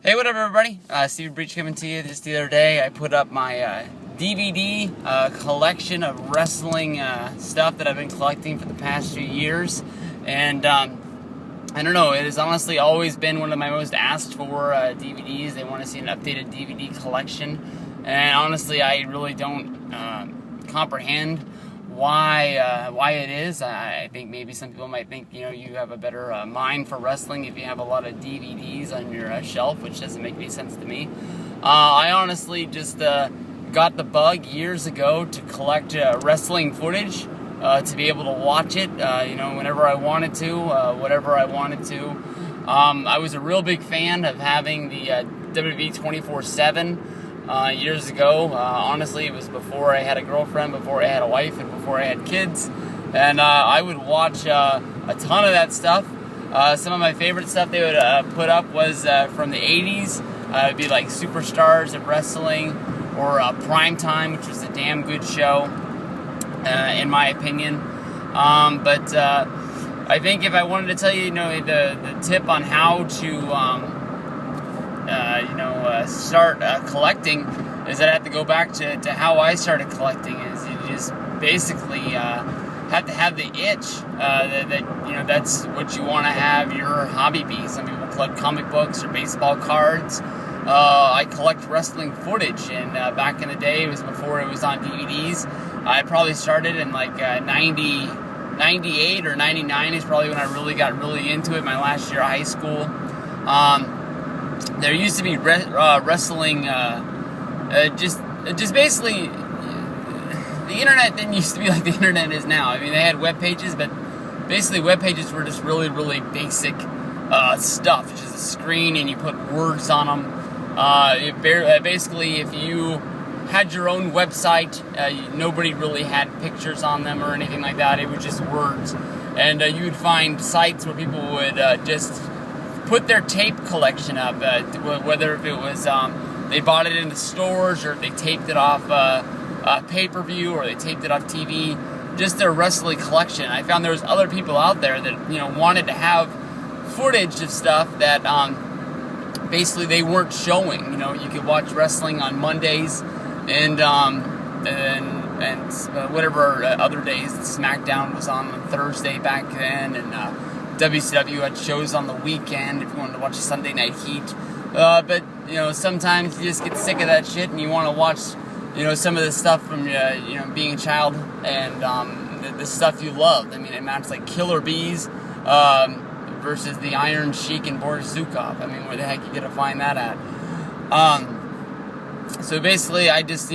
Hey, what up, everybody? Steviebreech coming to you. Just the other day, I put up my DVD collection of wrestling stuff that I've been collecting for the past few years. And I don't know, it has honestly always been one of my most asked for DVDs. They want to see an updated DVD collection. And honestly, I really don't comprehend why it is. I think maybe some people might think, you have a better mind for wrestling if you have a lot of DVDs on your shelf, which doesn't make any sense to me. I honestly just got the bug years ago to collect wrestling footage, to be able to watch it, whenever I wanted to, whatever I wanted to. I was a real big fan of having the WWE 24/7. Years ago. Honestly, it was before I had a girlfriend, before I had a wife, and before I had kids. And I would watch a ton of that stuff. Some of my favorite stuff they would put up was from the 80s. It'd be like Superstars of Wrestling or Prime Time, which was a damn good show, in my opinion. But I think if I wanted to tell you, the tip on how to start collecting, is that I have to go back to how I started collecting. Is you just basically have to have the itch that's what you want to have your hobby be. Some people collect comic books or baseball cards. I collect wrestling footage, and back in the day, it was before it was on DVDs. I probably started in like 98 or 99 is probably when I really got into it, my last year of high school. There used to be wrestling, just basically, the internet didn't used to be like the internet is now. I mean, they had web pages, but basically web pages were just really, really basic stuff. Just a screen, and you put words on them. Basically, if you had your own website, nobody really had pictures on them or anything like that. It was just words. And you would find sites where people would just put their tape collection up, whether if it was they bought it in the stores, or if they taped it off pay-per-view, or they taped it off TV, just their wrestling collection. I found there was other people out there that wanted to have footage of stuff that basically they weren't showing. You could watch wrestling on Mondays and whatever other days. SmackDown was on Thursday back then, and WCW had shows on the weekend if you wanted to watch Sunday Night Heat. But sometimes you just get sick of that shit, and you want to watch some of the stuff from being a child, and the stuff you loved. I mean, it matched like Killer Bees versus the Iron Sheik and Boris Zukov. I mean, where the heck you gonna find that at? So basically, I just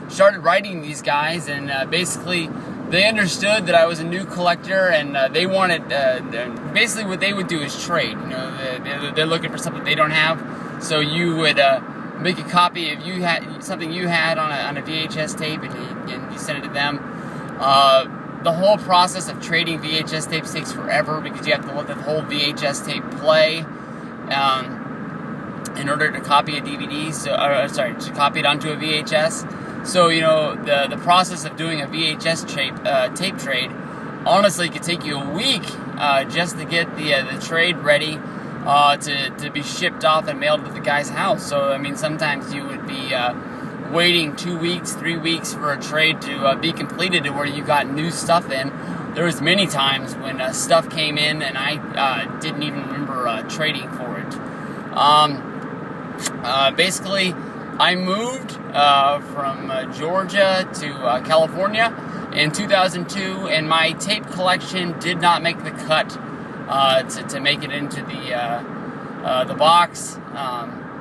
started writing these guys, and basically they understood that I was a new collector, and they wanted, basically what they would do is trade. They're looking for something they don't have, so you would make a copy if you had something you had on a VHS tape, and you send it to them. The whole process of trading VHS tapes takes forever, because you have to let the whole VHS tape play in order to copy a DVD. To copy it onto a VHS. So, the process of doing a VHS tape trade honestly could take you a week just to get the trade ready to be shipped off and mailed to the guy's house. So, I mean, sometimes you would be waiting 2 weeks, 3 weeks for a trade to be completed to where you got new stuff in. There was many times when stuff came in and I didn't even remember trading for it. Basically, I moved from Georgia to California in 2002, and my tape collection did not make the cut to make it into the box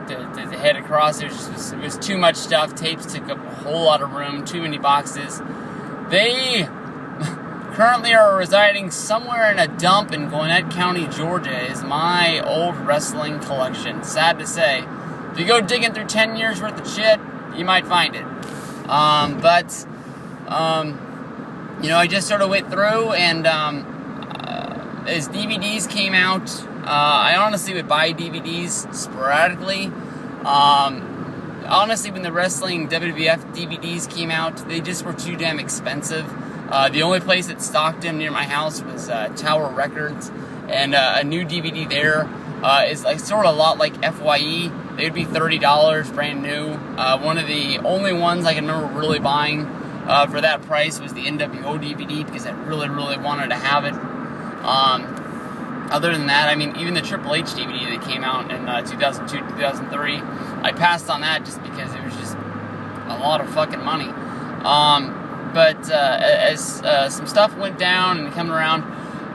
to head across. It was too much stuff. Tapes took up a whole lot of room, too many boxes. They currently are residing somewhere in a dump in Gwinnett County, Georgia, is my old wrestling collection. Sad to say. If you go digging through 10 years worth of shit, you might find it. I just sort of went through, and as DVDs came out, I honestly would buy DVDs sporadically. Honestly, when the wrestling WWF DVDs came out, they just were too damn expensive. The only place that stocked them near my house was Tower Records, and a new DVD there is like sort of a lot like FYE. They would be $30 brand new. One of the only ones I can remember really buying for that price was the NWO DVD, because I really, really wanted to have it. Other than that, I mean, even the Triple H DVD that came out in 2002, 2003, I passed on that just because it was just a lot of fucking money. But as some stuff went down and coming around,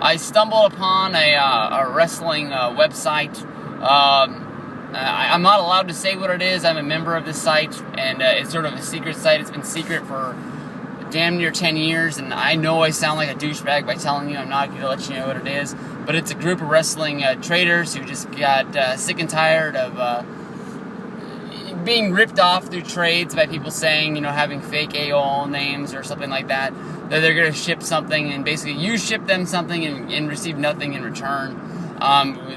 I stumbled upon a wrestling website. I'm not allowed to say what it is. I'm a member of this site, and it's sort of a secret site. It's been secret for damn near 10 years, and I know I sound like a douchebag by telling you. I'm not going to let you know what it is, but it's a group of wrestling traders who just got sick and tired of being ripped off through trades by people saying, you know, having fake AOL names or something like that, that they're going to ship something, and basically you ship them something and receive nothing in return.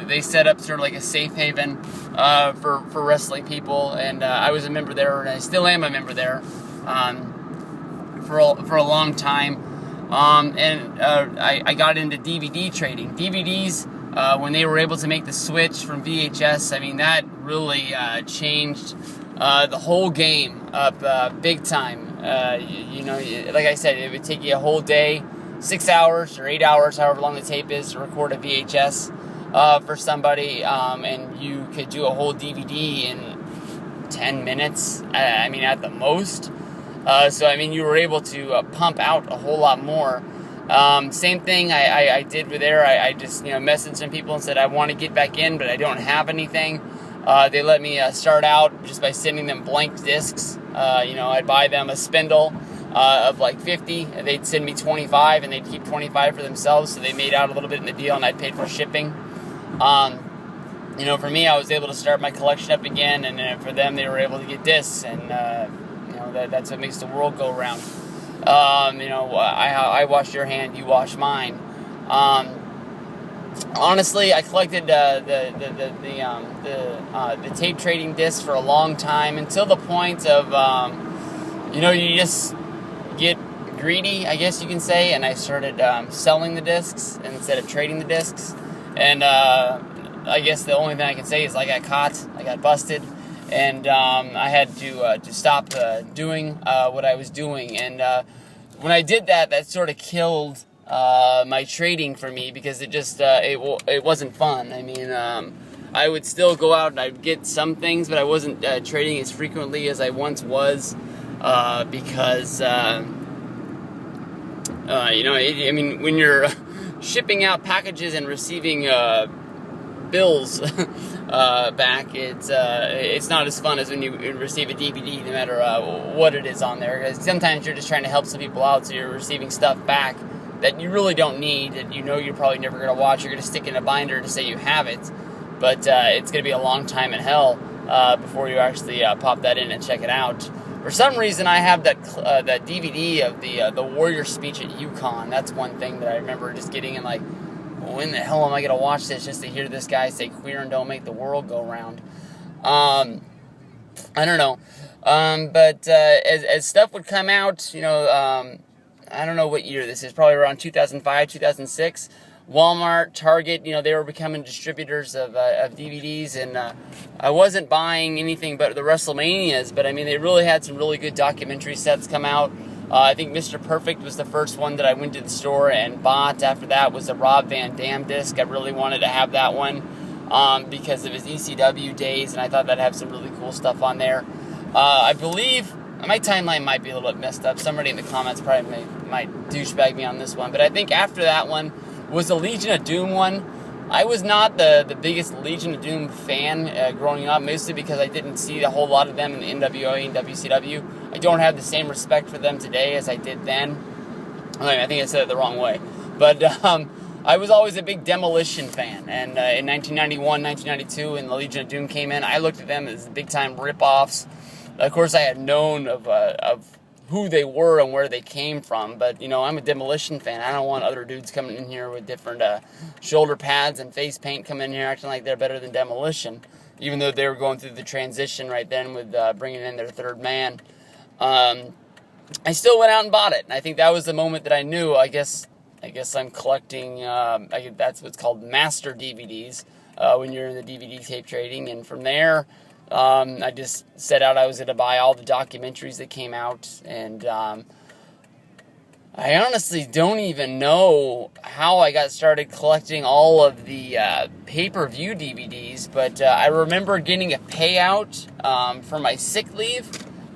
They set up sort of like a safe haven for wrestling people, and I was a member there, and I still am a member there for a long time. I got into DVD trading. DVDs, when they were able to make the switch from VHS, I mean, that really changed the whole game up big time. You know, like I said, it would take you a whole day, 6 hours or 8 hours, however long the tape is, to record a VHS for somebody, and you could do a whole DVD in 10 minutes, I mean, at the most. So, I mean, you were able to pump out a whole lot more. Same thing I did with there. I just, you know, messaged some people and said, I want to get back in, but I don't have anything. They let me start out just by sending them blank discs. You know, I'd buy them a spindle of like 50, and they'd send me 25, and they'd keep 25 for themselves, so they made out a little bit in the deal, and I'd paid for shipping. You know, for me, I was able to start my collection up again, and then for them, they were able to get discs, and you know, that's what makes the world go round. You know, I wash your hand, you wash mine. Honestly, I collected the tape trading discs for a long time, until the point of you know, you just get greedy, I guess you can say, and I started selling the discs instead of trading the discs. And I guess the only thing I can say is I got caught, I got busted, and I had to stop doing what I was doing. And when I did that, that sort of killed my trading for me, because it just it wasn't fun. I mean, I would still go out and I'd get some things, but I wasn't trading as frequently as I once was, because you know, I mean, when you're shipping out packages and receiving bills back, it's not as fun as when you receive a DVD, no matter what it is on there. Because sometimes you're just trying to help some people out, so you're receiving stuff back that you really don't need, that you know you're probably never going to watch. You're going to stick in a binder to say you have it, but it's going to be a long time in hell before you actually pop that in and check it out. For some reason, I have that DVD of the Warrior speech at UConn. That's one thing that I remember just getting, and like, when the hell am I going to watch this just to hear this guy say queer and don't make the world go round? I don't know. But as stuff would come out, you know, I don't know what year this is, probably around 2005, 2006. Walmart, Target, you know, they were becoming distributors of DVDs, and I wasn't buying anything but the WrestleManias, but I mean, they really had some really good documentary sets come out. I think Mr. Perfect was the first one that I went to the store and bought. After that was a Rob Van Dam disc. I really wanted to have that one because of his ECW days, and I thought that'd have some really cool stuff on there. I believe my timeline might be a little bit messed up. Somebody in the comments probably might douchebag me on this one, but I think after that one was the Legion of Doom one. I was not the biggest Legion of Doom fan growing up, mostly because I didn't see a whole lot of them in the NWA and WCW. I don't have the same respect for them today as I did then. I think I said it the wrong way. But I was always a big Demolition fan. And in 1991, 1992, when the Legion of Doom came in, I looked at them as big-time rip-offs. Of course, I had known of who they were and where they came from, but, you know, I'm a Demolition fan. I don't want other dudes coming in here with different shoulder pads and face paint coming in here acting like they're better than Demolition, even though they were going through the transition right then with bringing in their third man. I still went out and bought it, and I think that was the moment that I knew, I guess I'm collecting, that's what's called master DVDs, when you're in the DVD tape trading, and from there, I just set out I was going to buy all the documentaries that came out, and I honestly don't even know how I got started collecting all of the pay-per-view DVDs, but I remember getting a payout for my sick leave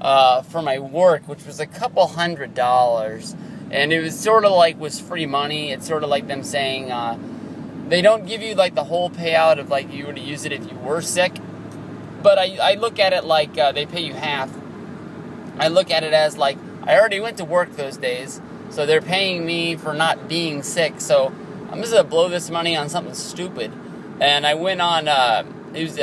for my work, which was a couple $100, and it was sort of like was free money. It's sort of like them saying they don't give you like the whole payout of like you were to use it if you were sick, but I look at it like they pay you half. I look at it as like I already went to work those days, so they're paying me for not being sick, so I'm just going to blow this money on something stupid. And I went on, it was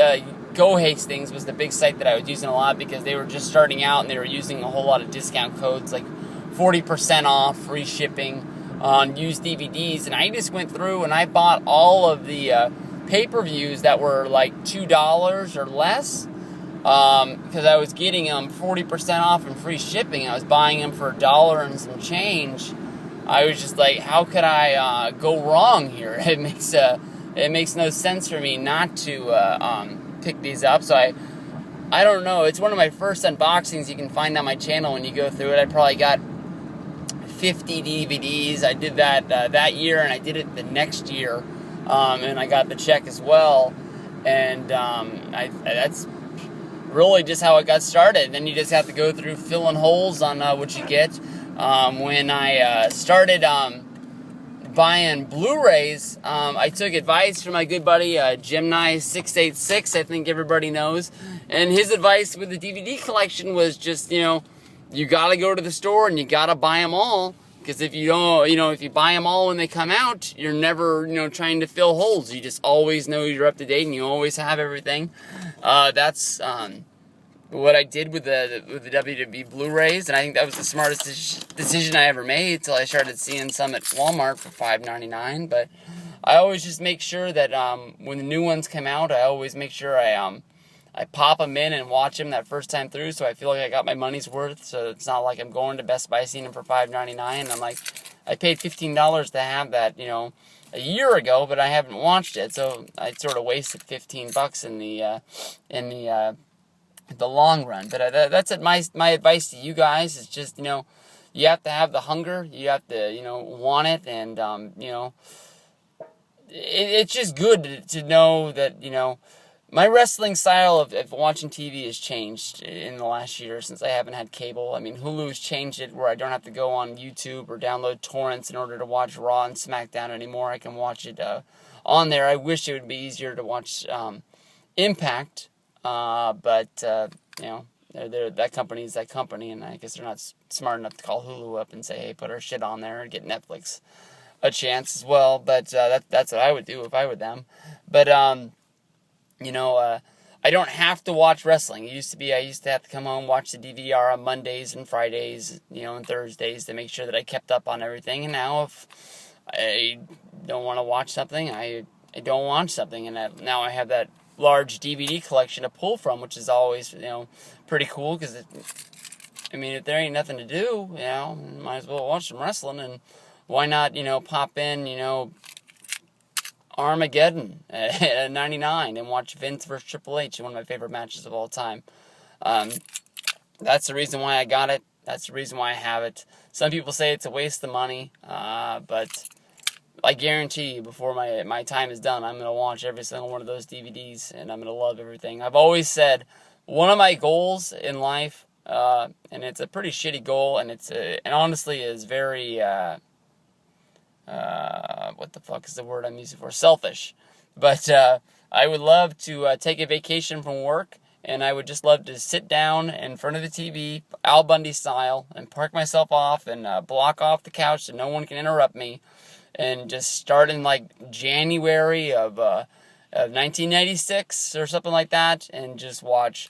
Go Hastings was the big site that I was using a lot because they were just starting out and they were using a whole lot of discount codes, like 40% off, free shipping on used DVDs. And I just went through and I bought all of the pay-per-views that were like $2 or less, because I was getting them 40% off and free shipping. I was buying them for $1 and some change. I was just like, how could I go wrong here? It makes no sense for me not to pick these up. So I don't know. It's one of my first unboxings you can find on my channel when you go through it. I probably got 50 DVDs. I did that that year, and I did it the next year, and I got the check as well. And that's really just how it got started. Then you just have to go through filling holes on what you get. When I started buying Blu-rays, I took advice from my good buddy Gemini686, I think everybody knows, and his advice with the DVD collection was just, you gotta go to the store and you gotta buy them all, because if you don't, if you buy them all when they come out, you're never, trying to fill holes. You just always know you're up to date and you always have everything. That's what I did with the WWE Blu-rays, and I think that was the smartest decision I ever made until I started seeing some at Walmart for $5.99. But I always just make sure that when the new ones come out, I always make sure I pop them in and watch them that first time through, so I feel like I got my money's worth. So it's not like I'm going to Best Buy seeing them for $5.99. I'm like, I paid $15 to have that, a year ago, but I haven't watched it, so I sort of wasted $15 in the long run. But that's my advice to you guys is just, you have to have the hunger, you have to, want it, and, it's just good to know that, my wrestling style of watching TV has changed in the last year since I haven't had cable. I mean, Hulu's changed it where I don't have to go on YouTube or download torrents in order to watch Raw and SmackDown anymore. I can watch it on there. I wish it would be easier to watch Impact, but that company is that company, and I guess they're not smart enough to call Hulu up and say, hey, put our shit on there and get Netflix a chance as well. But that's what I would do if I were them. But I don't have to watch wrestling. I used to have to come home, watch the DVR on Mondays and Fridays, and Thursdays to make sure that I kept up on everything. And now if I don't want to watch something, I don't watch something. And now I have that large DVD collection to pull from, which is always, pretty cool, because if there ain't nothing to do, might as well watch some wrestling. And why not, pop in, Armageddon at 99 and watch Vince versus Triple H, one of my favorite matches of all time. That's the reason why I got it. That's the reason why I have it. Some people say it's a waste of money, but I guarantee you, before my time is done, I'm going to watch every single one of those DVDs, and I'm going to love everything. I've always said one of my goals in life, and it's a pretty shitty goal, and and honestly is very, what the fuck is the word I'm using for? Selfish. But I would love to take a vacation from work, and I would just love to sit down in front of the TV, Al Bundy style, and park myself off and block off the couch so no one can interrupt me, and just start in like January of 1996 or something like that, and just watch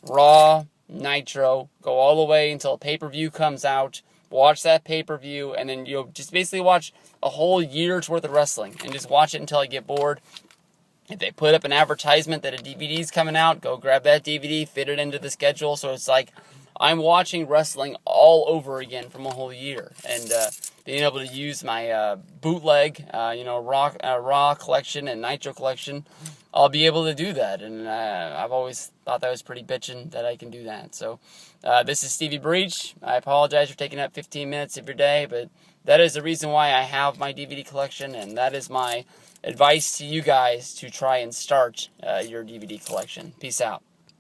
Raw, Nitro, go all the way until a pay-per-view comes out, watch that pay-per-view, and then just basically watch a whole year's worth of wrestling, and just watch it until I get bored. If they put up an advertisement that a DVD's coming out, go grab that DVD, fit it into the schedule, so it's like I'm watching wrestling all over again from a whole year, and being able to use my bootleg, Raw collection and Nitro collection, I'll be able to do that, and I've always thought that was pretty bitchin' that I can do that. So this is Stevie Breech. I apologize for taking up 15 minutes of your day, but that is the reason why I have my DVD collection, and that is my advice to you guys to try and start your DVD collection. Peace out.